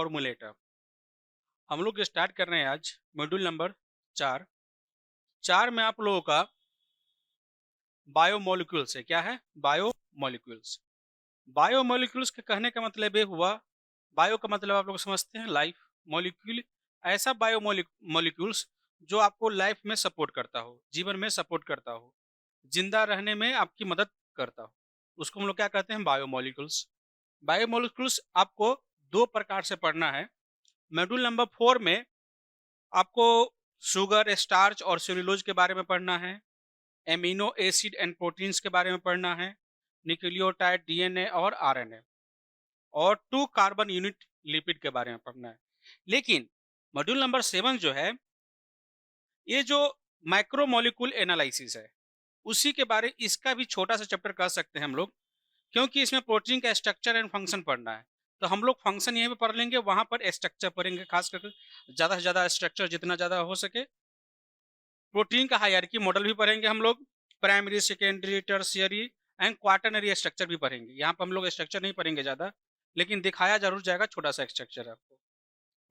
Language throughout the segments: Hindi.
फॉर्मूलेटर। हम लोग स्टार्ट कर रहे हैं आज मॉड्यूल नंबर 4 में आप लोगों का बायोमोलिक्यूल्स है। क्या है? बायोमोलिक्यूल्स। बायोमोलिक्यूल्स के कहने का मतलब ये हुआ, बायो का मतलब आप लोग समझते हैं लाइफ, मॉलिक्यूल ऐसा बायोमोलिक्यूल्स जो आपको लाइफ में सपोर्ट करता हो, जीवन में सपोर्ट करता हो, जिंदा रहने में आपकी मदद करता हो, उसको हम लोग क्या कहते हैं? बायोमोलिक्यूल्स। बायोमोलिक्यूल्स आपको दो प्रकार से पढ़ना है। मॉड्यूल नंबर 4 में आपको शुगर, स्टार्च और सेलुलोज के बारे में पढ़ना है, एमिनो एसिड एंड प्रोटीन्स के बारे में पढ़ना है, न्यूक्लियोटाइड, डीएनए और आरएनए, और 2 कार्बन यूनिट लिपिड के बारे में पढ़ना है। लेकिन मॉड्यूल नंबर 7 जो है, ये जो माइक्रोमोलिक्यूल एनालिसिस है, उसी के बारे, इसका भी छोटा सा चैप्टर कर सकते हैं हम लोग, क्योंकि इसमें प्रोटीन का स्ट्रक्चर एंड फंक्शन पढ़ना है। तो हम लोग फंक्शन यहीं पे पढ़ लेंगे, वहां पर स्ट्रक्चर पढ़ेंगे, खास करके ज़्यादा से ज़्यादा स्ट्रक्चर जितना ज़्यादा हो सके। प्रोटीन का हायरार्की मॉडल भी पढ़ेंगे हम लोग, primary, secondary, tertiary and quaternary structure भी पढ़ेंगे। यहाँ पर हम लोग स्ट्रक्चर नहीं पढ़ेंगे ज़्यादा, लेकिन दिखाया जरूर जाएगा छोटा सा स्ट्रक्चर आपको।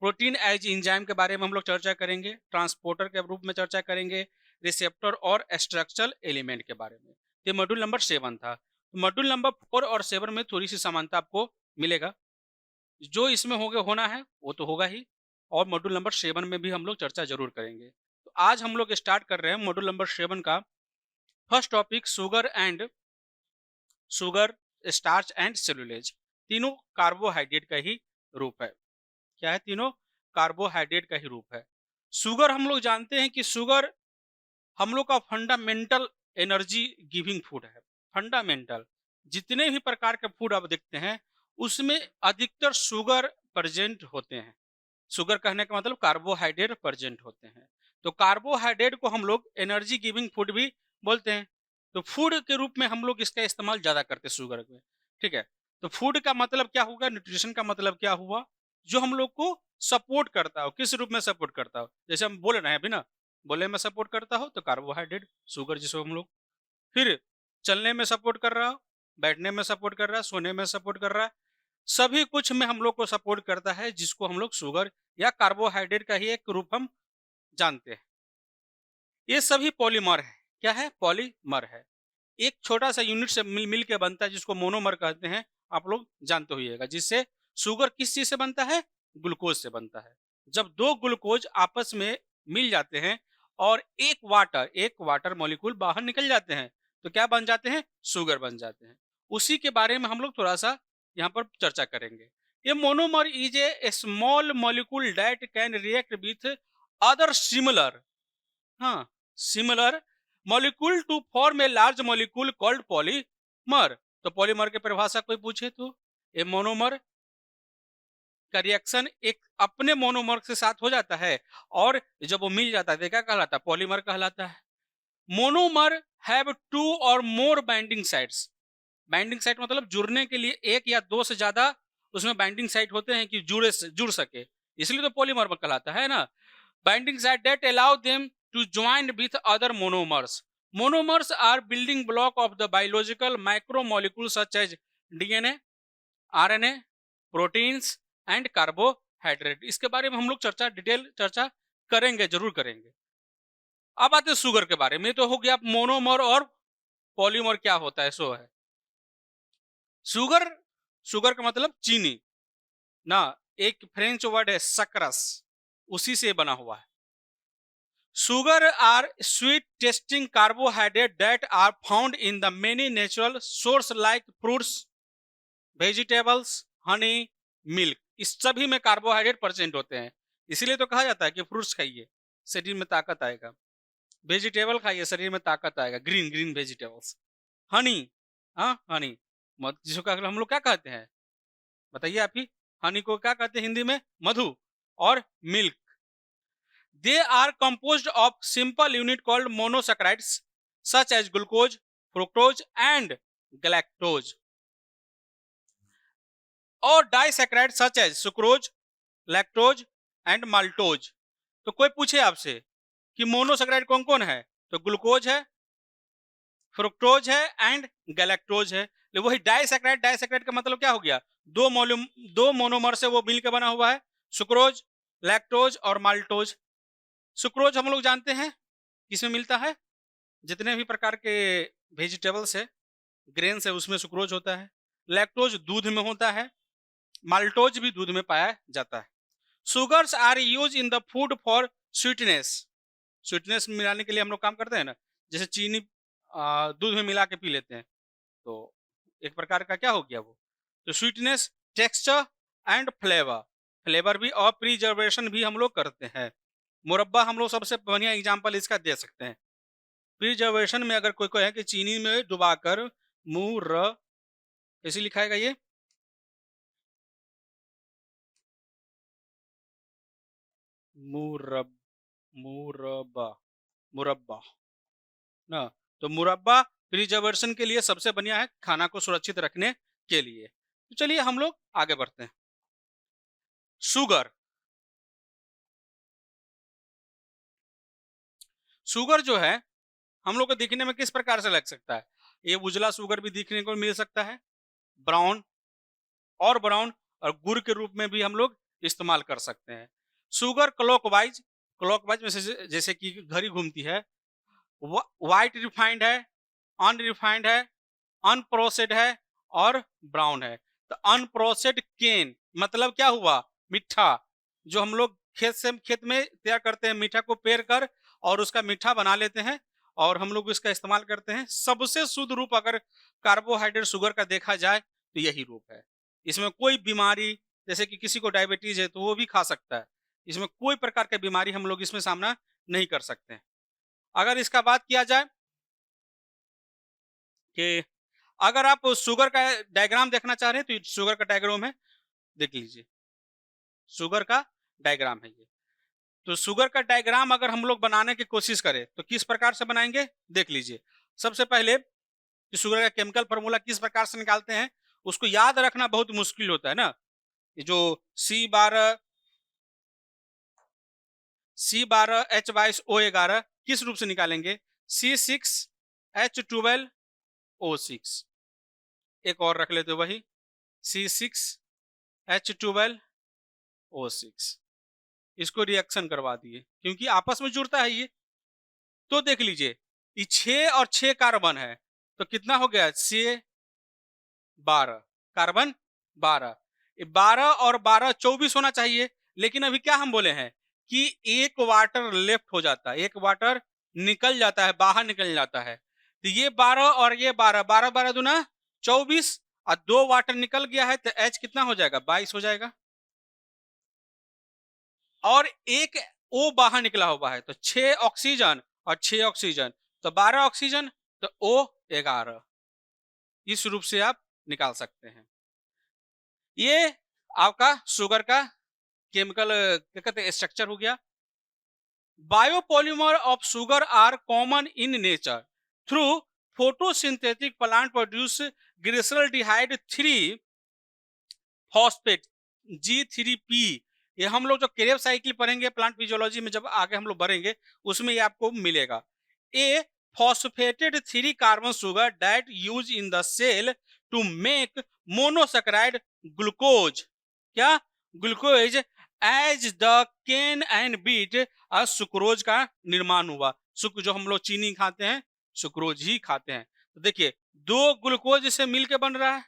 प्रोटीन एज इंजाइम के बारे में हम लोग चर्चा करेंगे, ट्रांसपोर्टर के रूप में चर्चा करेंगे, रिसेप्टर और स्ट्रक्चरल एलिमेंट के बारे में। ये मॉड्यूल नंबर 7 था। मॉड्यूल नंबर 4 और 7 में थोड़ी सी समानता आपको मिलेगा, जो इसमें होना है वो तो होगा ही, और मॉड्यूल नंबर 7 में भी हम लोग चर्चा जरूर करेंगे। तो आज हम लोग स्टार्ट कर रहे हैं मॉड्यूल नंबर 7 का first topic, sugar, starch and cellulose. तीनों कार्बोहाइड्रेट का ही रूप है। क्या है? तीनों कार्बोहाइड्रेट का ही रूप है। शुगर, हम लोग जानते हैं कि शुगर हम लोग का फंडामेंटल एनर्जी गिविंग फूड है। फंडामेंटल जितने भी प्रकार के फूड आप देखते हैं, उसमें अधिकतर शुगर प्रेजेंट होते हैं। शुगर कहने का मतलब कार्बोहाइड्रेट प्रेजेंट होते हैं। तो कार्बोहाइड्रेट को हम लोग एनर्जी गिविंग फूड भी बोलते हैं। तो फूड के रूप में हम लोग इसका इस्तेमाल ज्यादा करते हैं शुगर में। ठीक है, तो फूड का मतलब क्या होगा, न्यूट्रिशन का मतलब क्या हुआ, जो हम लोग को सपोर्ट करता हो। किस रूप में सपोर्ट करता हो? जैसे हम बोल रहे हैं अभी ना, बोले में सपोर्ट करता हो तो कार्बोहाइड्रेट, शुगर जिसको हम लोग, फिर चलने में सपोर्ट कर रहा हो, बैठने में सपोर्ट कर रहा है, सोने में सपोर्ट कर रहा है, सभी कुछ में हम लोग को सपोर्ट करता है, जिसको हम लोग शुगर या कार्बोहाइड्रेट का ही एक रूप हम जानते हैं। ये सभी पॉलीमर है। क्या है? पॉलीमर है। एक छोटा सा यूनिट से मिल के बनता है, जिसको मोनोमर कहते हैं, आप लोग जानते होइएगा। जिससे शुगर किस चीज से बनता है? ग्लूकोज से बनता है। जब दो ग्लूकोज आपस में मिल जाते हैं और एक वाटर मॉलिक्यूल बाहर निकल जाते हैं, तो क्या बन जाते हैं? शुगर बन जाते हैं। उसी के बारे में हम लोग थोड़ा सा यहाँ पर चर्चा करेंगे। ये monomer is a small molecule that can react with other similar, हाँ, similar molecule to form a large molecule called polymer. तो पॉलीमर की परिभाषा कोई पूछे तो, ए मोनोमर का रिएक्शन एक अपने मोनोमर के साथ हो जाता है, और जब वो मिल जाता है तो क्या कहलाता है? पॉलीमर कहलाता है। मोनोमर हैव 2 और मोर बाइंडिंग साइट्स। बाइंडिंग साइट मतलब जुड़ने के लिए एक या दो से ज्यादा उसमें बाइंडिंग साइट होते हैं कि जुड़ सके, इसलिए तो पॉलीमर कहलाता है ना। Binding site that allow them to join with other monomers. Monomers are building block of the biological macromolecules such as DNA, RNA, proteins and carbohydrate। इसके बारे में हम लोग डिटेल चर्चा करेंगे, जरूर करेंगे। अब आते हैं शुगर के बारे में। तो हो गया मोनोमर और पॉलीमर क्या होता है, सो है शुगर। शुगर का मतलब चीनी ना, एक फ्रेंच वर्ड है सक्रास, उसी से बना हुआ है। Sugar are sweet tasting carbohydrate that are found in the many natural source like fruits, vegetables, honey, milk। इस सभी में कार्बोहाइड्रेट प्रेजेंट होते हैं, इसीलिए तो कहा जाता है कि फ्रूट्स खाइए, शरीर में ताकत आएगा। वेजिटेबल खाइए, शरीर में ताकत आएगा, ग्रीन ग्रीन वेजिटेबल्स। हनी, हाँ हनी, जिसको हम लोग क्या कहते हैं बताइए आप ही? हनी को क्या कहते हैं हिंदी में? मधु। और milk, they are composed of simple unit called monosaccharides such as glucose, fructose and galactose, और disaccharides such as sucrose, lactose and maltose। तो कोई पूछे आपसे कि मोनोसैकेराइड कौन कौन है, तो ग्लूकोज है, फ्रुक्टोज है एंड गैलेक्टोज है। वही डाइसैकेराइड, डाइसैकेराइड का मतलब क्या हो गया? दो मोनोमर से वो मिल के बना हुआ है, सुक्रोज, लैक्टोज और माल्टोज। सुक्रोज हम लोग जानते हैं किसमें मिलता है, जितने भी प्रकार के वेजिटेबल्स है, ग्रेन्स है, उसमें सुक्रोज होता है। लैक्टोज दूध में होता है, माल्टोज भी दूध में पाया जाता है। Sugars are use in the food for sweetness. Sweetness मिलाने के लिए हम लोग काम करते हैं ना, जैसे चीनी दूध में मिला के पी लेते हैं, तो एक प्रकार का क्या हो गया वो। तो sweetness, texture and flavour, flavour भी और प्रिजर्वेशन भी हम लोग करते हैं। मुरब्बा हम लोग सबसे बढ़िया एग्जांपल इसका दे सकते हैं। प्रिजर्वेशन में अगर कोई कहे कि चीनी में डुबाकर कैसे लिखाएगा ये, मुरब मुरब्बा मुरब्बा ना, तो मुरब्बा प्रिजर्वेशन के लिए सबसे बढ़िया है, खाना को सुरक्षित रखने के लिए। तो चलिए हम लोग आगे बढ़ते हैं। शुगर, शुगर जो है हम लोग को दिखने में किस प्रकार से लग सकता है, ये उजला शुगर भी दिखने को मिल सकता है, ब्राउन और गुड़ के रूप में भी हम लोग इस्तेमाल कर सकते हैं। शुगर क्लॉकवाइज, क्लॉकवाइज में से जैसे कि घड़ी घूमती है, व्हाइट रिफाइंड है, अनरिफाइंड है, अनप्रोसेस्ड है और ब्राउन है। तो अनप्रोसेस्ड केन मतलब क्या हुआ, मीठा, जो हम लोग खेत में तैयार करते हैं, मीठा को पेर कर और उसका मीठा बना लेते हैं और हम लोग इसका इस्तेमाल करते हैं। सबसे शुद्ध रूप अगर कार्बोहाइड्रेट शुगर का देखा जाए तो यही रूप है। इसमें कोई बीमारी, जैसे कि किसी को डायबिटीज है तो वो भी खा सकता है, इसमें कोई प्रकार की बीमारी हम लोग इसमें सामना नहीं कर सकते। अगर इसका बात किया जाए कि अगर आप शुगर का डायग्राम देखना चाह रहे हैं तो शुगर का डायग्राम है, देख लीजिए, शुगर का डायग्राम है ये। तो शुगर का डायग्राम अगर हम लोग बनाने की कोशिश करें तो किस प्रकार से बनाएंगे, देख लीजिए। सबसे पहले कि शुगर का केमिकल फॉर्मूला किस प्रकार से निकालते हैं, उसको याद रखना बहुत मुश्किल होता है ना। ये जो C12H22O11 किस रूप से निकालेंगे, C6H12O6। एक और रख लेते वही C6H12O6, इसको रिएक्शन करवा दिए क्योंकि आपस में जुड़ता है ये। तो देख लीजिए, ये 6 और 6 कार्बन है तो कितना हो गया, 12 कार्बन 12, 12 और 12 24 होना चाहिए। लेकिन अभी क्या हम बोले हैं कि एक वाटर लेफ्ट हो जाता है, एक वाटर निकल जाता है, बाहर निकल जाता है। तो ये 12 और ये 12, 12 12 दूना 24 और 2 वाटर निकल गया है तो H कितना हो जाएगा, 22 हो जाएगा। और एक O बाहर निकला हुआ है तो 6 ऑक्सीजन और 6 ऑक्सीजन तो 12 ऑक्सीजन तो O 11। इस रूप से आप निकाल सकते हैं। ये आपका शुगर का केमिकल क्या कहते हैं स्ट्रक्चर हो गया। Biopolymer of sugar are common in nature through photosynthetic plant produce glyceraldehyde 3 phosphate G3P। ये हम लोग जो क्रेब साइकिल पढ़ेंगे प्लांट फिजियोलॉजी में, जब आगे हम लोग बढ़ेंगे उसमें ये आपको मिलेगा। A phosphated 3 carbon sugar that use in the cell to make monosaccharide glucose, क्या glucose as the cane and beet sucrose का निर्माण हुआ। जो हम लोग चीनी खाते हैं सुक्रोज ही खाते हैं। तो देखिए, 2 ग्लूकोज से मिलके बन रहा है,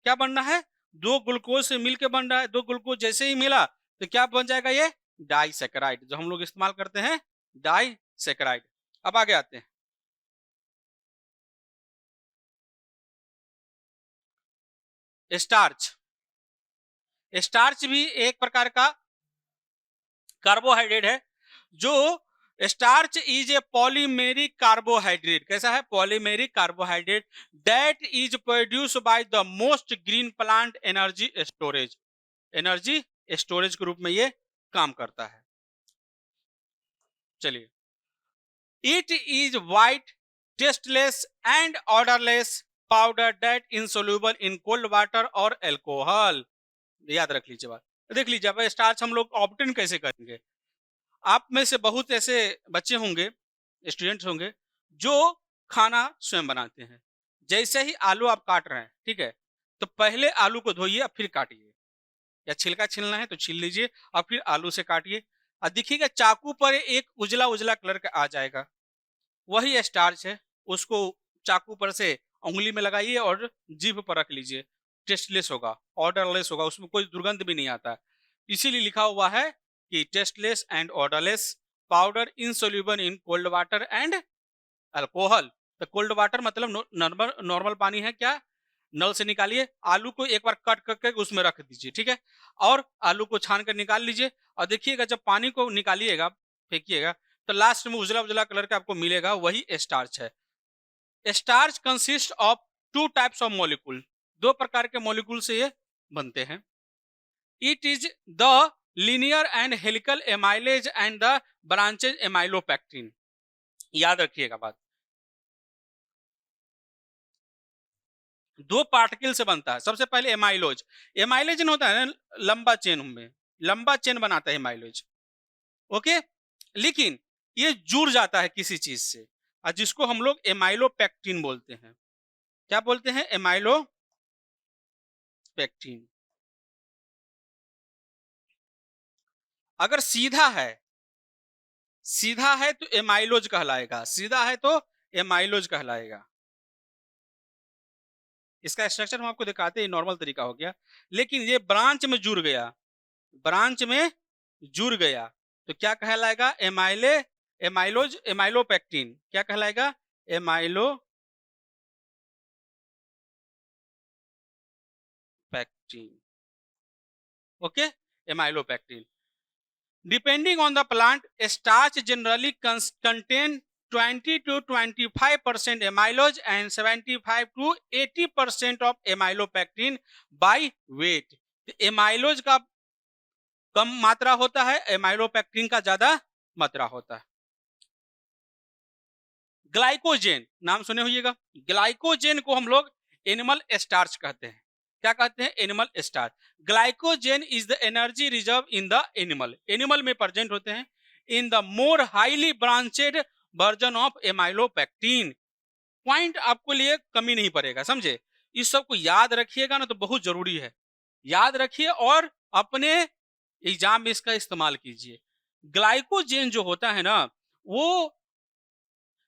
क्या बन रहा है, 2 ग्लूकोज से मिलके बन रहा है। 2 ग्लूकोज जैसे ही मिला तो क्या बन जाएगा, ये डाइसैकेराइड, जो हम लोग इस्तेमाल करते हैं डाइसैकेराइड। अब आगे आते हैं, स्टार्च। स्टार्च भी एक प्रकार का कार्बोहाइड्रेट है। जो starch is a polymeric carbohydrate, कैसा है, polymeric carbohydrate that is produce by the most green plant energy storage, energy storage के रूप में ये काम करता है। चलिए, it is white tasteless and odourless powder that insoluble in cold water और एल्कोहल। याद रख लीजिए बात। देख लीजिए, अब स्टार्च हम लोग ऑब्टेन कैसे करेंगे। आप में से बहुत ऐसे बच्चे होंगे, स्टूडेंट्स होंगे जो खाना स्वयं बनाते हैं। जैसे ही आलू आप काट रहे हैं, ठीक है, तो पहले आलू को धोइए और फिर काटिए, या छिलका छीलना है तो छील लीजिए और फिर आलू से काटिए, और देखिएगा चाकू पर एक उजला उजला कलर का आ जाएगा, वही स्टार्च है। उसको चाकू पर से उंगली में लगाइए और जीभ पर रख लीजिए, टेस्टलेस होगा, ऑर्डरलेस होगा, उसमें कोई दुर्गंध भी नहीं आता। इसीलिए लिखा हुआ है कि tasteless and odourless powder insoluble in cold water and alcohol. तो कोल्ड वाटर मतलब नॉर्मल नॉर्मल पानी है, क्या नल से निकालिए, आलू को एक बार कट करके उसमें रख दीजिए, ठीक है, और आलू को छान कर निकाल लीजिए, और देखिएगा जब पानी को निकालिएगा फेंकिएगा तो लास्ट में उजला उजला कलर का आपको मिलेगा, वही स्टार्च है। Starch consist of two types of molecule, दो प्रकार के मॉलिक्यूल से ये बनते हैं। It is the linear and helical amylase and the branches amylopectin. याद रखिएगा बात, दो पार्टिकल से बनता है। सबसे पहले एमाइलोज, एमाइलेज होता है ना लंबा चेन में, लंबा चेन बनाता है एमाइलोज, ओके। लेकिन ये जुड़ जाता है किसी चीज से, और जिसको हम लोग एमाइलोपैक्टिन बोलते हैं। क्या बोलते हैं? एमाइलोपैक्टिन। अगर सीधा है, सीधा है तो एमाइलोज कहलाएगा, सीधा है तो एमाइलोज कहलाएगा। इसका स्ट्रक्चर हम आपको दिखाते हैं, नॉर्मल तरीका हो गया। लेकिन ये ब्रांच में जुड़ गया, ब्रांच में जुड़ गया तो क्या कहलाएगा? Amylose amylopectin. क्या कहलाएगा? Amylopectin, okay, amylopectin. Depending on the plant, starch generally contain 20 to 25% amylose and 75 to 80% of amylopectin by weight। Amylose का कम मात्रा होता है, एमाइलोपैक्टिन का ज्यादा मात्रा होता है। ग्लाइकोजेन नाम सुने होइएगा, ग्लाइकोजेन को हम लोग एनिमल स्टार्च कहते हैं। क्या कहते हैं? Animal starch. Glycogen is the energy reserve in the animal, animal में प्रेजेंट होते हैं in the more highly branched version of amylopectin. Point आपको लिए कमी नहीं पड़ेगा, समझे? इस सब को याद रखिएगा ना, तो बहुत जरूरी है, याद रखिए और अपने एग्जाम में इसका इस्तेमाल कीजिए। ग्लाइकोजेन जो होता है ना, वो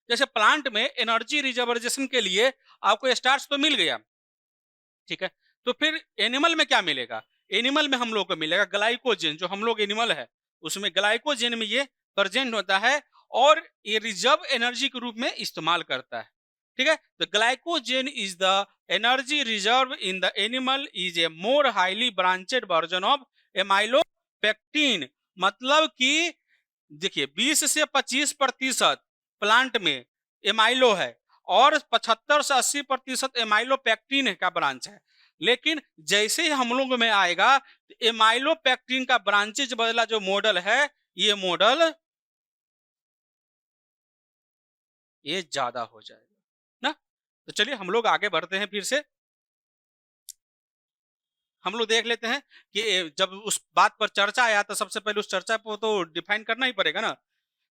जैसे प्लांट में एनर्जी रिजर्वेशन के लिए आपको स्टार्च तो मिल गया, ठीक है, तो फिर एनिमल में क्या मिलेगा? एनिमल में हम लोग को मिलेगा ग्लाइकोजेन। जो हम लोग एनिमल है उसमें ग्लाइकोजेन में ये प्रेजेंट होता है और ये रिजर्व एनर्जी के रूप में इस्तेमाल करता है, ठीक है। तो glycogen is the energy reserve in the animal is a more highly branched version of amylopectin. मतलब कि देखिए 20 से 25% प्लांट में एमाइलो है और 75 से 80% एमाइलोपैक्टिन का ब्रांच है। लेकिन जैसे ही हम लोग में आएगा तो एमाइलोपैक्टिन का ब्रांचेज बदला जो मॉडल है, ये मॉडल ये ज्यादा हो जाएगा ना। तो चलिए हम लोग आगे बढ़ते हैं। फिर से हम लोग देख लेते हैं कि जब उस बात पर चर्चा आया तो सबसे पहले उस चर्चा को तो डिफाइन करना ही पड़ेगा ना।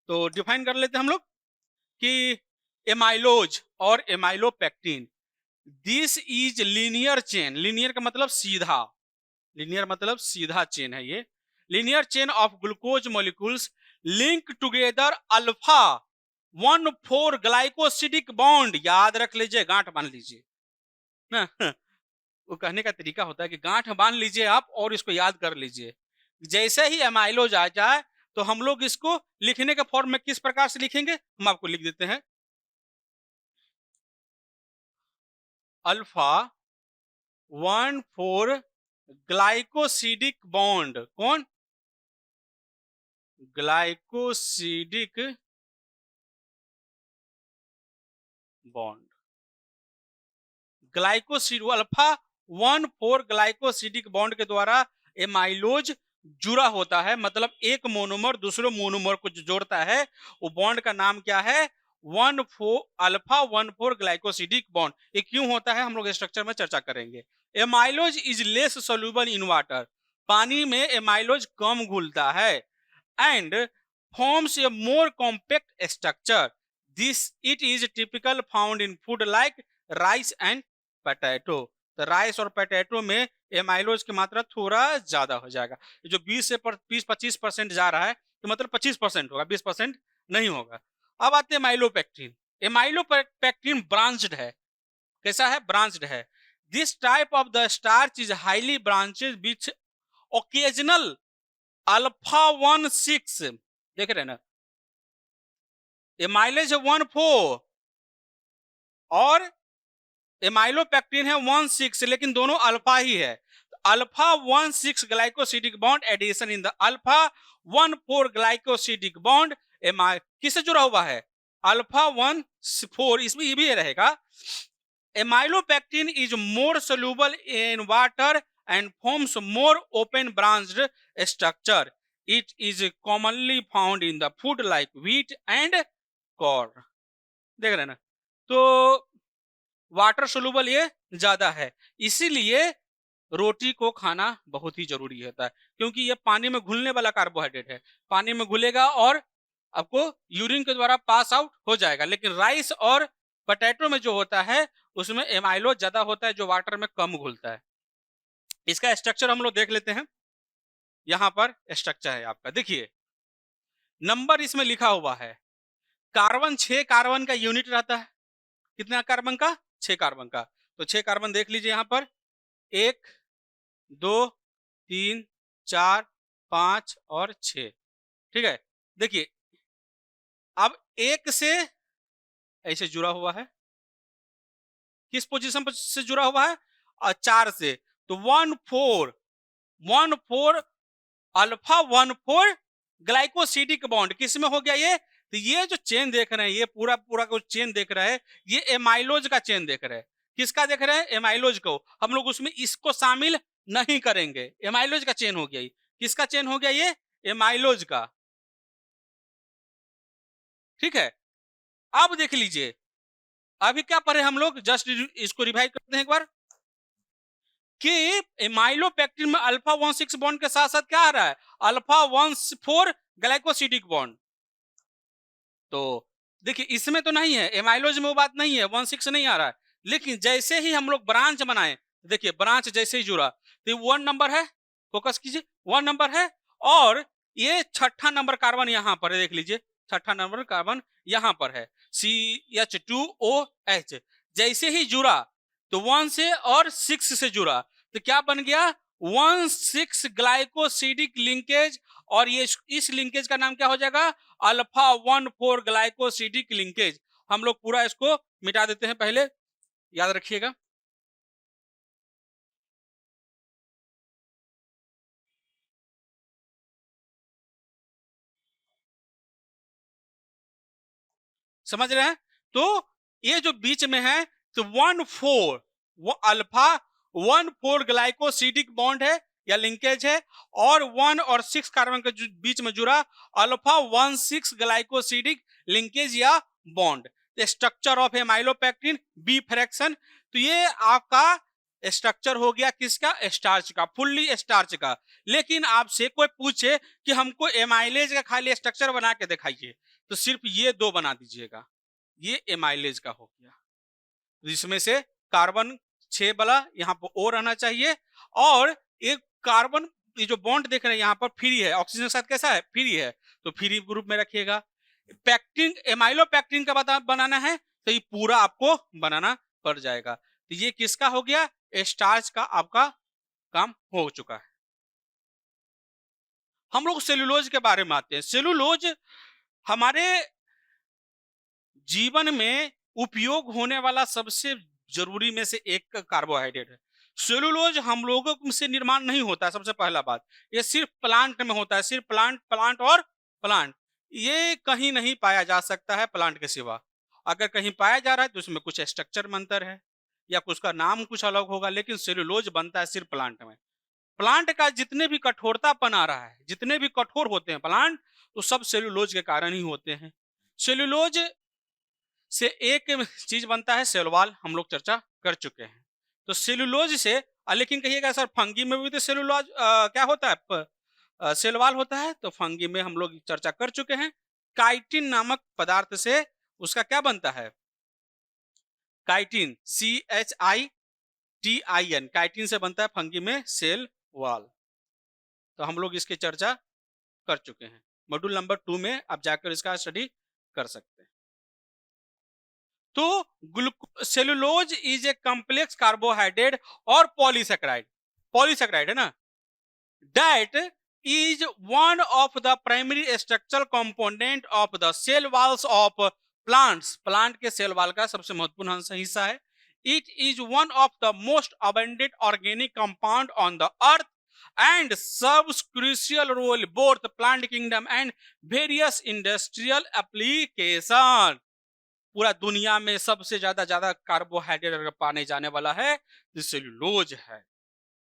तो डिफाइन कर लेते हैं हम लोग कि एमाइलोज और amylopectin, this is linear chain. Linear का मतलब सीधा, लीनियर मतलब सीधा चेन है ये। Linear chain of glucose molecules link together alpha 1,4 glycosidic bond. याद रख लीजिए, गांठ बांध लीजिए ना। वो कहने का तरीका होता है कि गांठ बांध लीजिए आप और इसको याद कर लीजिए। जैसे ही एमाइलोज आ जाए तो हम लोग इसको लिखने के फॉर्म में किस प्रकार से लिखेंगे, हम आपको लिख देते हैं। अल्फा 1,4 ग्लाइकोसिडिक बॉन्ड, कौन? Glycosidic bond. Glycoside alpha 1,4 glycosidic bond के द्वारा एमाइलोज जुड़ा होता है। मतलब एक मोनोमर दूसरे मोनोमर को जो जोड़ता है वो बॉन्ड का नाम क्या है? 1,4 अल्फा 1,4 ग्लाइकोसिडिक बॉन्ड। ये क्यों होता है हम लोग स्ट्रक्चर में चर्चा करेंगे। Amylose is less soluble in water, पानी में एमाइलोज कम घुलता है। And forms a more compact structure, this it is typical found in food like rice and potato. तो राइस और पोटैटो में एमाइलोज की मात्रा थोड़ा ज्यादा हो जाएगा। जो 20 से 25% जा रहा है तो मतलब 25% होगा, 20% नहीं होगा। अब आते हैं एमाइलोपेक्टिन। एमाइलोपेक्टिन ब्रांच्ड है। कैसा है? ब्रांच्ड है। This type of the starch is highly branched which occasional alpha 1,6, देख रहे हैं ना, एमाइलेज 1,4 और एमाइलोपेक्टिन है 1,6, लेकिन दोनों अल्फा ही है। Alpha 1,6 glycosidic bond addition in the alpha 1,4 glycosidic bond किससे जुड़ा हुआ है? अल्फा 1,4, इसमें ये भी रहेगा। Amylopectin is more soluble in water and forms more open branched structure. It is commonly found in the food like wheat and corn. देख रहे हैं ना, तो वाटर सोल्यूबल ये ज्यादा है, इसीलिए रोटी को खाना बहुत ही जरूरी होता है, क्योंकि ये पानी में घुलने वाला कार्बोहाइड्रेट है। पानी में घुलेगा और आपको यूरिन के द्वारा पास आउट हो जाएगा। लेकिन राइस और पोटैटो में जो होता है उसमें एमाइलोज ज्यादा होता है, जो वाटर में कम घुलता है। इसका स्ट्रक्चर हम लोग देख लेते हैं। यहां पर स्ट्रक्चर है आपका, देखिए नंबर इसमें लिखा हुआ है। कार्बन 6 कार्बन का यूनिट रहता है। कितना कार्बन का? 6 कार्बन का। तो 6 कार्बन देख लीजिए यहां पर, 1 2 3 4 5 और 6। ठीक है, देखिए अब 1 से ऐसे जुड़ा हुआ है, किस पोजीशन पर से जुड़ा हुआ है? 4 से, तो 1,4 अल्फा 1,4 ग्लाइकोसिडिक बॉन्ड किस में हो गया ये? तो ये जो चेन देख रहे हैं, ये पूरा पूरा को चेन देख रहे हैं, ये एमाइलोज का चेन देख रहे हैं। किसका देख रहे हैं? एमाइलोज को। हम लोग उसमें इसको शामिल नहीं करेंगे, एमाइलोज का चेन हो गया। किसका चेन हो गया ये? एमाइलोज का। ठीक है, अब देख लीजिए अभी क्या पढ़े हम लोग, जस्ट इसको रिवाइज करते हैं एक बार कि एमाइलोपेक्टिन में अल्फा 1,6 बॉन्ड के साथ साथ क्या आ रहा है? Alpha 1,4 glycosidic bond. तो देखिए इसमें तो नहीं है, एमाइलोज में वो बात नहीं है, 1,6 नहीं आ रहा है। लेकिन जैसे ही हम लोग ब्रांच बनाए, देखिए ब्रांच जैसे ही जुड़ा तो 1 नंबर है, फोकस कीजिए, 1 नंबर है। और ये छठा नंबर कार्बन यहां पर है, देख लीजिए छठा नंबर कार्बन यहां पर है, CH2OH। जैसे ही जुड़ा तो 1 से और 6 से जुड़ा तो क्या बन गया? 1,6 ग्लाइकोसिडिक लिंकेज। और ये इस लिंकेज का नाम क्या हो जाएगा? Alpha 1,4 glycosidic linkage. हम लोग पूरा इसको मिटा देते हैं, पहले याद रखिएगा। समझ रहे हैं? तो ये जो बीच में है तो 1,4 वो अल्फा 1,4 ग्लाइकोसिडिक बॉन्ड है या लिंकेज है, और 1 और 6 कार्बन के बीच में जुड़ा अल्फा 1,6 ग्लाइकोसिडिक लिंकेज या bond. Structure of amylopectin B fraction. तो ये आपका स्ट्रक्चर हो गया किसका? स्टार्च का, फुल्ली स्टार्च का। लेकिन आपसे कोई पूछे कि हमको एमाइलेज का खाली स्ट्रक्चर बना के दिखाइए, तो सिर्फ ये 2 बना दीजिएगा, ये एमाइलेज का हो गया, जिसमें से कार्बन 6 वाला यहाँ पर ओ रहना चाहिए, और एक कार्बन ये जो बॉन्ड देख रहे हैं यहाँ पर फ्री है, ऑक्सीजन के साथ कैसा है? फ्री है, तो फ्री ग्रुप में रखिएगा। पैक्टिन एमाइलोपेक्टिन का बनाना है तो ये पूरा आपको बनाना पड़ जाएगा। तो ये किसका हो गया? स्टार्च का आपका काम हो चुका है। हम लोग सेलुलोज के बारे में आते हैं। सेलुलोज हमारे जीवन में उपयोग होने वाला सबसे जरूरी में से एक कार्बोहाइड्रेट है। सेलुलोज हम लोगों से निर्माण नहीं होता है, सबसे पहला बात, ये सिर्फ प्लांट में होता है, सिर्फ प्लांट और प्लांट। ये कहीं नहीं पाया जा सकता है प्लांट के सिवा। अगर कहीं पाया जा रहा है तो उसमें कुछ स्ट्रक्चर में अंतर है या उसका नाम कुछ अलग होगा, लेकिन सेलुलोज बनता है सिर्फ प्लांट में। प्लांट का जितने भी कठोरतापन आ रहा है, जितने भी कठोर होते हैं प्लांट, तो सब सेलुलोज के कारण ही होते हैं। सेलुलोज से एक चीज बनता है सेलवाल, हम लोग चर्चा कर चुके हैं। तो सेलुलोज से लेकिन कहिएगा सर फंगी में भी तो सेलुलोज क्या होता है? सेलवाल होता है। तो फंगी में हम लोग चर्चा कर चुके हैं। काइटिन नामक पदार्थ से उसका क्या बनता है? काइटिन, CHI TIN, काइटिन से बनता है फंगी में सेल वॉल। तो हम लोग इसकी चर्चा कर चुके हैं, मॉड्यूल नंबर 2 में आप जाकर इसका स्टडी कर सकते हैं। तो cellulose is a complex carbohydrate और पॉलीसेकेराइड, पॉलीसेकेराइड है ना, that is one of the primary structural component of the cell walls of plants, plant के सेल वॉल का सबसे महत्वपूर्ण हिस्सा है। It is one of the most abundant organic compound on the earth and serves crucial role both plant kingdom and various industrial application। पूरा दुनिया में सबसे ज्यादा कार्बोहाइड्रेट अगर पाने जाने वाला है तो सेलुलोज है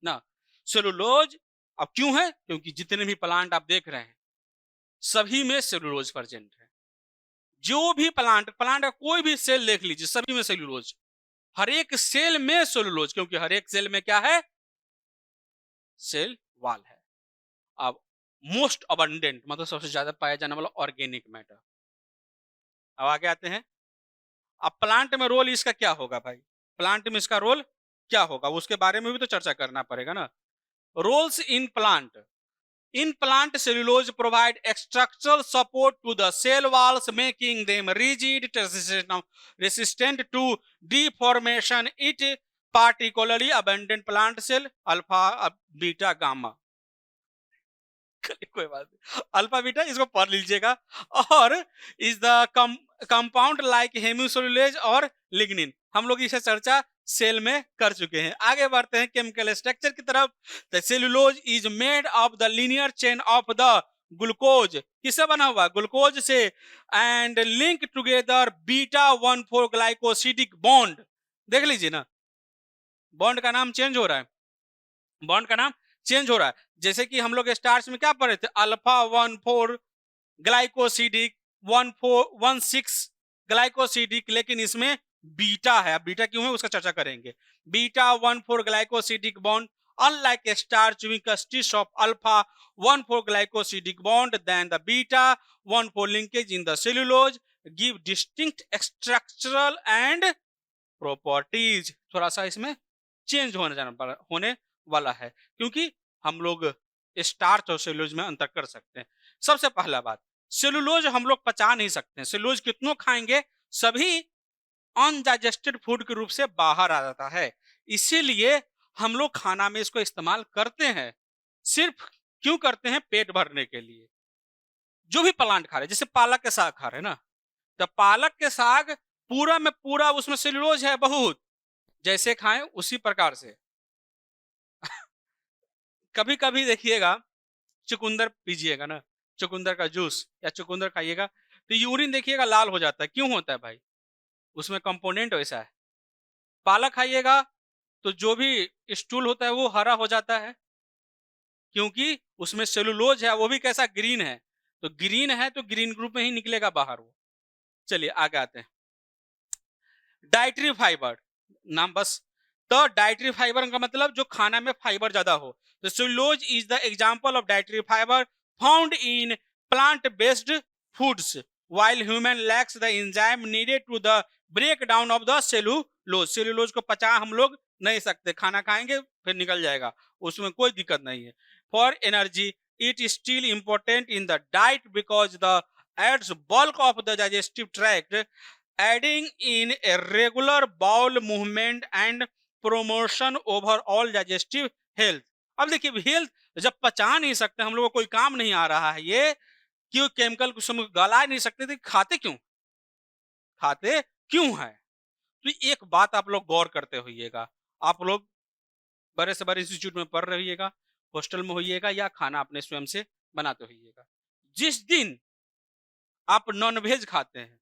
ना। सेलुलोज अब क्यों है? क्योंकि जितने भी प्लांट आप देख रहे हैं सभी में सेलुलोज प्रेजेंट है। जो भी प्लांट का कोई भी सेल देख लीजिए, सभी में सेलुलोज, हर एक सेल में सेलुलोज, क्योंकि हर एक सेल में क्या है? सेल वॉल है। अब मोस्ट अबंडेंट मतलब सबसे ज्यादा पाया जाने वाला ऑर्गेनिक मैटर। अब आगे आते हैं, अब प्लांट में रोल इसका क्या होगा भाई? प्लांट में इसका रोल क्या होगा उसके बारे में भी तो चर्चा करना पड़ेगा ना। Roles in plant cellulose provide structural support to the cell walls, making them rigid, resistant to deformation. It particularly abundant plant cell alpha, beta, gamma। कोई बात नहीं, अल्फा बीटा इसको पढ़ लीजिएगा। और इज द कंपाउंड लाइक हेमिसोलुलेज और लिग्निन, हम लोग इसे चर्चा सेल में कर चुके हैं। आगे बढ़ते हैं केमिकल स्ट्रक्चर की तरफ। The cellulose is made of the linear chain of the glucose, किससे बना हुआ? ग्लूकोज से। And link together beta 1,4 glycosidic bond. देख लीजिए ना, बॉन्ड का नाम चेंज हो रहा है, बॉन्ड का नाम चेंज हो रहा है। जैसे कि हम लोग स्टार्च में क्या पढ़े थे? अल्फा 1,4 ग्लाइकोसिडिक, 1,4 ग्लाइकोसिडिक, लेकिन इसमें बीटा है। बीटा क्यों है उसका चर्चा करेंगे। Beta 1,4 glycosidic bond unlike a starch which consists of alpha 1,4 glycosidic bond than the beta 1,4 linkage in the cellulose give distinct structural and properties। थोड़ा सा इसमें चेंज होने वाला है, क्योंकि हम लोग स्टार्च और सेलुलोज में अंतर कर सकते हैं। सबसे पहला बात, सेलुलोज हम लोग पचा नहीं सकते हैं। सेलुलोज कितनों खाएंगे, सभी अनडाइजेस्टेड फूड के रूप से बाहर आ जाता है, इसीलिए हम लोग खाना में इसको इस्तेमाल करते हैं। सिर्फ क्यों करते हैं? पेट भरने के लिए। जो भी प्लांट खा रहे, जैसे पालक के साग खा रहे ना, तो पालक के साग पूरा में पूरा उसमें सेलुलोज है बहुत, जैसे खाएं उसी प्रकार से। कभी कभी देखिएगा चुकंदर पीजिएगा ना, चुकंदर का जूस या चुकंदर खाइएगा तो यूरिन देखिएगा लाल हो जाता है। क्यों होता है भाई? उसमें कंपोनेंट वैसा है। पालक खाइएगा तो जो भी स्टूल होता है वो हरा हो जाता है, क्योंकि उसमें सेलुलोज है, वो भी कैसा? ग्रीन है। तो ग्रीन है तो ग्रीन ग्रुप में ही निकलेगा बाहर वो। चलिए आगे आते हैं। डाइटरी फाइबर, नाम बस। तो डाइटरी फाइबर का मतलब जो खाना में फाइबर ज्यादा हो। तो cellulose is the example of dietary fibre found in plant based foods while human lacks the enzyme needed to the breakdown of the cellulose। Cellulose को पचा हम लोग नहीं सकते, खाना खाएंगे फिर निकल जाएगा, उसमें कोई दिक्कत नहीं है। For energy it is still important in the diet because the aids bulk of the digestive tract, aiding in a regular bowel movement and promotion overall digestive health. अब देखिए, हेल्थ जब पचा नहीं सकते, हम लोग को कोई काम नहीं आ रहा है, ये क्यों केमिकल को हम गला नहीं सकते थे, खाते क्यों? खाते क्यों है? तो एक बात आप लोग गौर करते होइएगा, आप लोग बड़े से बड़े इंस्टीट्यूट में पढ़ रहिएगा, हॉस्टल में होइएगा या खाना अपने स्वयं से बनाते होइएगा, जिस दिन आप नॉनवेज खाते हैं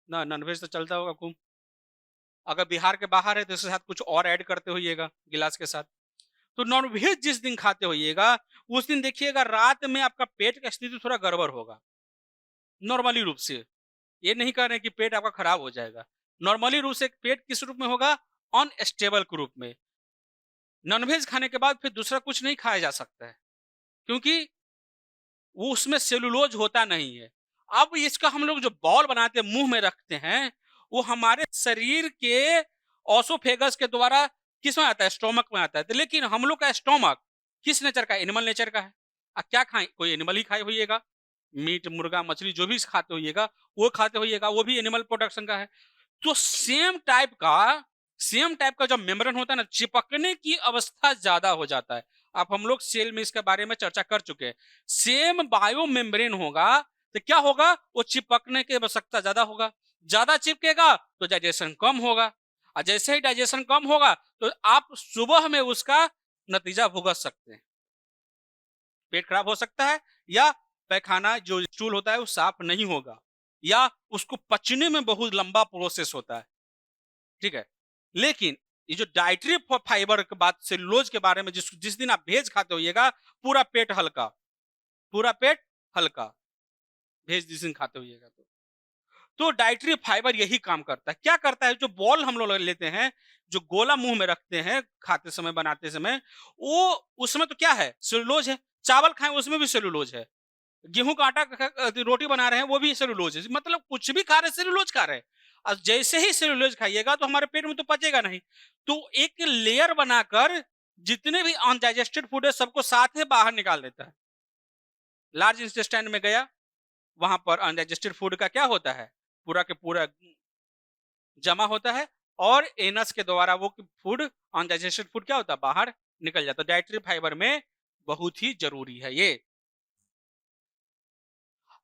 ना, नॉनवेज तो चलता होगा खूब, अगर बिहार के बाहर है तो इसके साथ कुछ और ऐड करते होइएगा गिलास के साथ। तो नॉनवेज जिस दिन खाते होइएगा उस दिन देखिएगा रात में आपका पेट का स्थिति थोड़ा गड़बड़ होगा। नॉर्मली रूप से, ये नहीं कह रहे कि पेट आपका खराब हो जाएगा, नॉर्मली रूप से पेट किस रूप में होगा? अनस्टेबल के रूप में। नॉनवेज खाने के बाद फिर दूसरा कुछ नहीं खाया जा सकता है, क्योंकि वो उसमें सेलुलोज होता नहीं है। अब इसका हम लोग जो बॉल बनाते हैं मुंह में रखते हैं, वो हमारे शरीर के ऑसोफेगस के द्वारा किस में आता है, स्टोमक में आता है। तो लेकिन हम लोग का स्टोमक किस नेचर का है, एनिमल नेचर का है। क्या खाएं, कोई एनिमल ही खाए होइएगा, मीट मुर्गा मछली जो भी खाते होइएगा वो खाते होइएगा, वो भी एनिमल प्रोडक्शन का है। तो सेम टाइप का जब मेम्ब्रेन होता है ना, चिपकने की अवस्था ज्यादा हो जाता है। अब हम लोग सेल में इसके बारे में चर्चा कर चुके हैं। सेम बायो मेम्ब्रेन होगा तो क्या होगा, वो चिपकने की आवश्यकता ज्यादा होगा, ज्यादा चिपकेगा तो डाइजेशन कम होगा, और जैसे ही डाइजेशन कम होगा तो आप सुबह में उसका नतीजा भुगत सकते हैं। पेट खराब हो सकता है, या पैखाना जो स्टूल होता है वो साफ नहीं होगा, या उसको पचने में बहुत लंबा प्रोसेस होता है। ठीक है, लेकिन ये जो डाइटरी फाइबर की बात, सेलुलोज के बारे में, जिस दिन आप भेज खाते होइएगा पूरा पेट हल्का, पूरा पेट हल्का, भेज जिस दिन खाते होइएगा तो डाइटरी फाइबर यही काम करता है। क्या करता है, जो बॉल हम लोग लेते हैं, जो गोला मुंह में रखते हैं खाते समय बनाते समय, वो उसमें तो क्या है, सेलुलोज है। चावल खाएं उसमें भी सेलुलोज है, गेहूं का आटा रोटी बना रहे हैं वो भी सेलुलोज है। मतलब कुछ भी खा रहे हैं सेलुलोज खा रहे हैं। और जैसे ही सेलुलोज खाइएगा तो हमारे पेट में तो पचेगा नहीं, तो एक लेयर बनाकर जितने भी अनडाइजेस्टेड फूड है सबको साथ में बाहर निकाल देता है। लार्ज इंटेस्टाइन में गया, वहां पर अनडाइजेस्टेड फूड का क्या होता है, पूरा के पूरा जमा होता है, और एनस के द्वारा वो फूड, अनडाइजेस्टेड फूड क्या होता है, बाहर निकल जाता है। डाइटरी फाइबर में बहुत ही जरूरी है ये।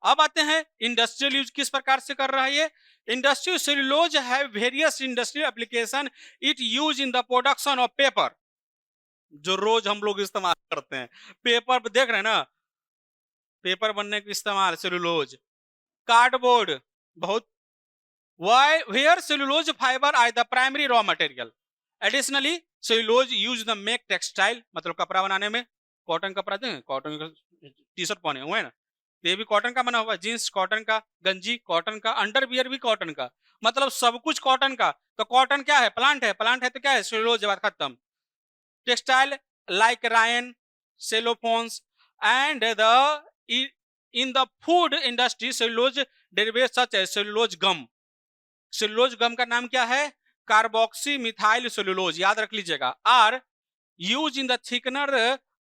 अब आते हैं इंडस्ट्रियल यूज किस प्रकार से कर रहा है ये। Industrial cellulose have various industrial application, it use in the production of paper, जो रोज हम लोग इस्तेमाल करते हैं। पेपर देख रहे हैं ना, पेपर बनने के इस्तेमाल सेलुलोज, कार्डबोर्ड, बहुत, why where cellulose fiber are the primary raw material, additionally cellulose use the make textile, मतलब कपड़ा बनाने में, कॉटन कपड़ा दें, कॉटन का टी शर्ट पहने हुए हैं ना, ये भी कॉटन का बना हुआ है, जींस कॉटन का, गंजी कॉटन का, अंडरवियर भी कॉटन का, मतलब सब कुछ कॉटन का। तो कॉटन क्या है, प्लांट है, प्लांट है तो क्या है, सेलुलोज, बात खत्म। Textile like rayon, cellophanes and the in the food industry cellulose derivative such as cellulose gum. Cellulose gum का नाम क्या है, कार्बोक्सी मिथाइल सेलुलोज, याद रख लीजिएगा। Are use in the thickener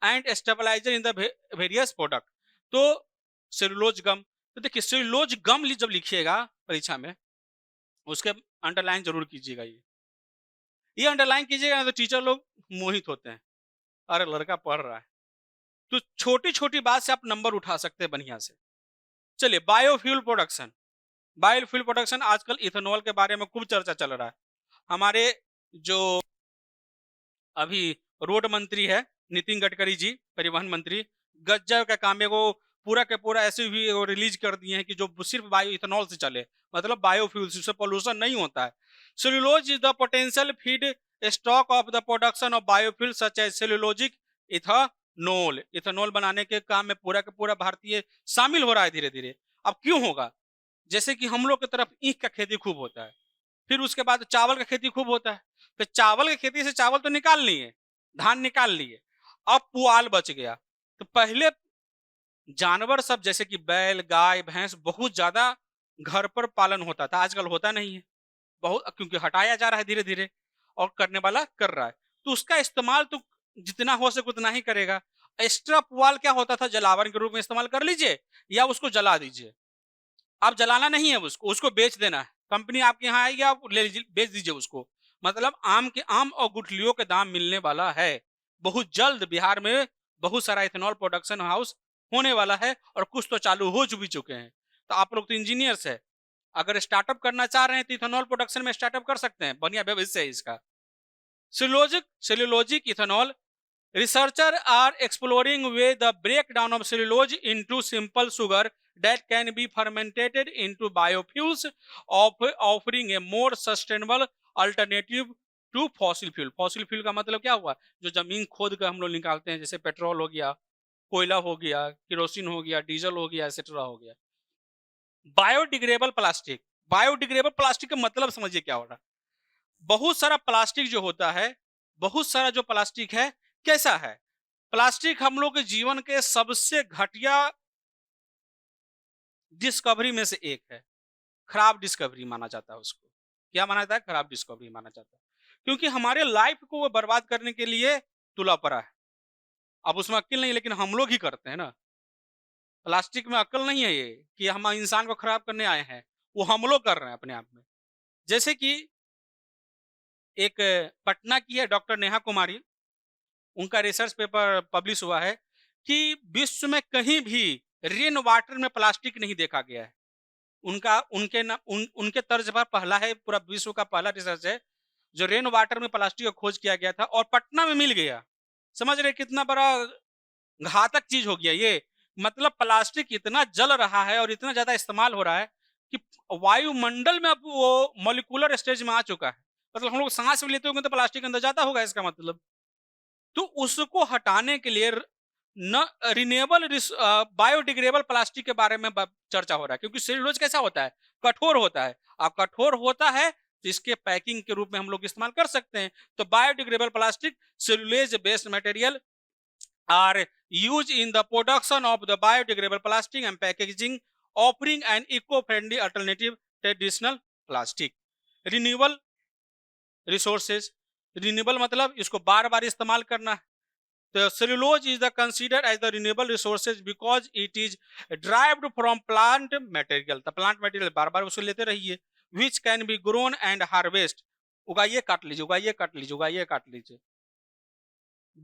and stabilizer in the various product. तो सेलुलोज गम, तो देखिए सेलुलोज गम जब लिखिएगा परीक्षा में, उसके अंडरलाइन जरूर कीजिएगा। ये अंडरलाइन कीजिएगा ना तो टीचर लोग मोहित होते हैं, अरे लड़का पढ़ रहा है। तो छोटी छोटी बात से आप नंबर उठा सकते हैं बढ़िया से। चलिए, बायोफ्यूल प्रोडक्शन। बायोफ्यूल प्रोडक्शन, आजकल इथेनॉल के बारे में खूब चर्चा चल रहा है। हमारे जो अभी रोड मंत्री है नितिन गडकरी जी, परिवहन मंत्री, गज्जब का काम है वो, पूरा के पूरा ऐसे भी रिलीज कर दिए हैं कि जो सिर्फ बायो इथेनॉल से चले, मतलब बायोफ्यूल से पोल्यूशन नहीं होता है। Cellulose is the potential feed stock of the production of biofuel such as cellulosic ethanol. Ethanol बनाने के काम में पूरा का पूरा भारतीय शामिल हो रहा है धीरे धीरे। अब क्यों होगा, जैसे कि हम लोग की तरफ ईख का खेती खूब होता है, फिर उसके बाद चावल का खेती खूब होता है, तो चावल की खेती से चावल तो निकाल लिए, धान निकाल लिए, अब पुआल बच गया। तो पहले जानवर सब जैसे कि बैल गाय भैंस बहुत ज्यादा घर पर पालन होता था, आजकल होता नहीं है बहुत, क्योंकि हटाया जा रहा है धीरे धीरे, और करने वाला कर रहा है, तो उसका इस्तेमाल तो जितना हो सके उतना ही करेगा। एक्स्ट्रा पुआल क्या होता था, जलावन के रूप में इस्तेमाल कर लीजिए, या उसको जला दीजिए। आप जलाना नहीं है उसको, उसको बेच देना है, कंपनी आपके यहाँ आएगी, आप ले लीजिए, बेच दीजिए उसको। मतलब आम और गुठलियों के दाम मिलने वाला है। बहुत जल्द बिहार में बहुत सारा इथेनॉल प्रोडक्शन हाउस होने वाला है, और कुछ तो चालू हो भी चुके हैं। तो आप लोग तो इंजीनियर्स है, अगर स्टार्टअप करना चाह रहे हैं तो इथेनॉल प्रोडक्शन में स्टार्टअप कर सकते हैं, बढ़िया भविष्य है इसका। Cellulosic ethanol, researchers are exploring way the breakdown of cellulose into simple sugar that can be fermented into biofuels, offering a more sustainable alternative to fossil fuel। fossil fuel का मतलब क्या हुआ, जो जमीन खोद कर हम लोग निकालते हैं, जैसे पेट्रोल हो गया, कोयला हो गया, केरोसिन हो गया, डीजल हो गया, एक्सेट्रा हो गया। बायोडिग्रेडेबल प्लास्टिक, बायोडिग्रेडेबल प्लास्टिक का मतलब समझिए क्या हो रहा है। बहुत सारा प्लास्टिक जो होता है, बहुत सारा जो प्लास्टिक है कैसा है, प्लास्टिक हम लोग के जीवन के सबसे घटिया डिस्कवरी में से एक है, खराब डिस्कवरी माना जाता है उसको। क्या माना जाता है? खराब डिस्कवरी माना जाता है, क्योंकि हमारे लाइफ को वो बर्बाद करने के लिए तुला पड़ा है। अब उसमें अक्ल नहीं, लेकिन हम लोग ही करते हैं ना। प्लास्टिक में अक्ल नहीं है ये कि हम इंसान को खराब करने आए हैं, वो हम लोग कर रहे हैं अपने आप में। जैसे कि एक पटना की है डॉक्टर नेहा कुमारी, उनका रिसर्च पेपर पब्लिश हुआ है कि विश्व में कहीं भी रेन वाटर में प्लास्टिक नहीं देखा गया है। उनके तर्ज पर पहला है, पूरा विश्व का पहला रिसर्च है जो रेन वाटर में प्लास्टिक का खोज किया गया था और पटना में मिल गया। समझ रहे कितना बड़ा घातक चीज हो गया ये। मतलब प्लास्टिक इतना जल रहा है और इतना ज्यादा इस्तेमाल हो रहा है कि वायुमंडल में अब वो मॉलिक्यूलर स्टेज में आ चुका है। मतलब हम लोग सांस भी लेते होंगे तो प्लास्टिक अंदर जाता होगा, इसका मतलब। तो उसको हटाने के लिए न रिन्यूएबल बायोडिग्रेडेबल प्लास्टिक के बारे में चर्चा हो रहा है, क्योंकि सेल्यूलोज कैसा होता है? कठोर होता है। अब कठोर होता है तो इसके पैकिंग के रूप में हम लोग इस्तेमाल कर सकते हैं। तो biodegradable plastic, cellulase based material are used in the production of the biodegradable plastic and packaging, offering an eco-friendly alternative to traditional plastic. Renewable resources, renewable मतलब इसको बार बार इस्तेमाल करना है। The cellulose is the considered as the renewable resources because it is derived from plant material. The plant material बार बार उसे लेते रहिए, which can be grown and harvest. उगाइए काट लीजिए, उगाइए काट लीजिए, उगाइए काट लीजिए।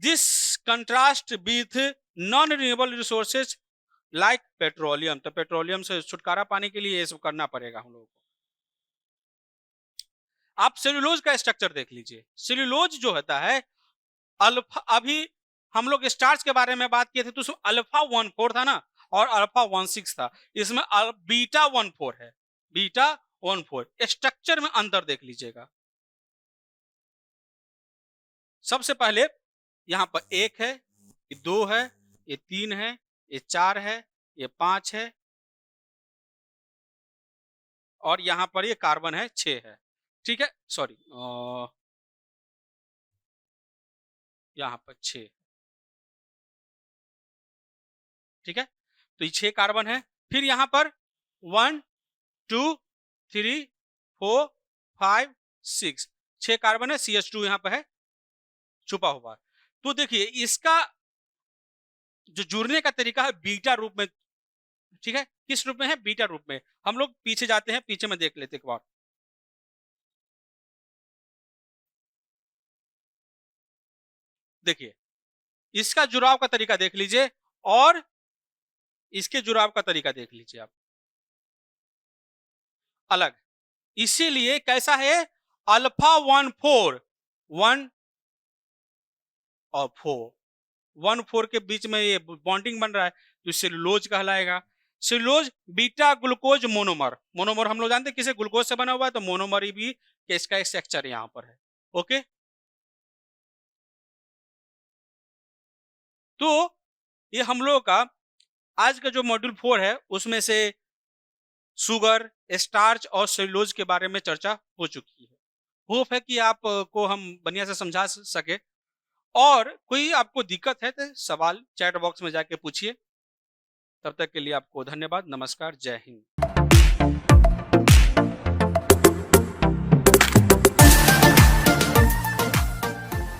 This contrast with non-renewable resources like petroleum. तो पेट्रोलियम से छुटकारा पाने के लिए ये सब करना पड़ेगा हम लोगों को। आप सेल्यूलोज का स्ट्रक्चर देख लीजिए। सेल्यूलोज जो होता है अल्फा, अभी हम लोग स्टार्च के बारे में बात किए थे तो उसमें अल्फा 14 था ना, और अल्फा 16 था। इसमें बीटा 14 है, बीटा 14। स्ट्रक्चर में अंतर देख लीजिएगा। सबसे पहले यहां पर 1 है, ये 2 है, ये 3 है, ये 4 है, ये 5 है, और यहां पर ये कार्बन है 6 है। ठीक है, सॉरी, यहां पर 6। ठीक है, तो ये 6 कार्बन है। फिर यहां पर 1 2 3 4 5 6, 6 कार्बन है। CH2 यहां पर है छुपा हुआ। तो देखिए इसका जो जुड़ने का तरीका है बीटा रूप में। ठीक है, किस रूप में है? बीटा रूप में। हम लोग पीछे जाते हैं, पीछे में देख लेते एक बार। देखिए इसका जुड़ाव का तरीका देख लीजिए और इसके जुड़ाव का तरीका देख लीजिए आप, अलग। इसीलिए कैसा है? अल्फा 14 1 और 4, 1 4 के बीच में ये बॉन्डिंग बन रहा है, तो सेलुलोज कहलाएगा। Cellulose beta glucose monomer. Monomer हम लोग जानते हैं किसे? ग्लूकोज से बना हुआ है, तो मोनोमर ही भी इसका स्ट्रक्चर यहां पर है। ओके, तो ये हम लोग का आज का जो मॉड्यूल 4 है उसमें से शुगर, स्टार्च और सेलुलोज के बारे में चर्चा हो चुकी है। होप है कि आपको हम बढ़िया से समझा सके। और कोई आपको दिक्कत है तो सवाल चैट बॉक्स में जाके पूछिए। तब तक के लिए आपको धन्यवाद। नमस्कार, जय हिंद।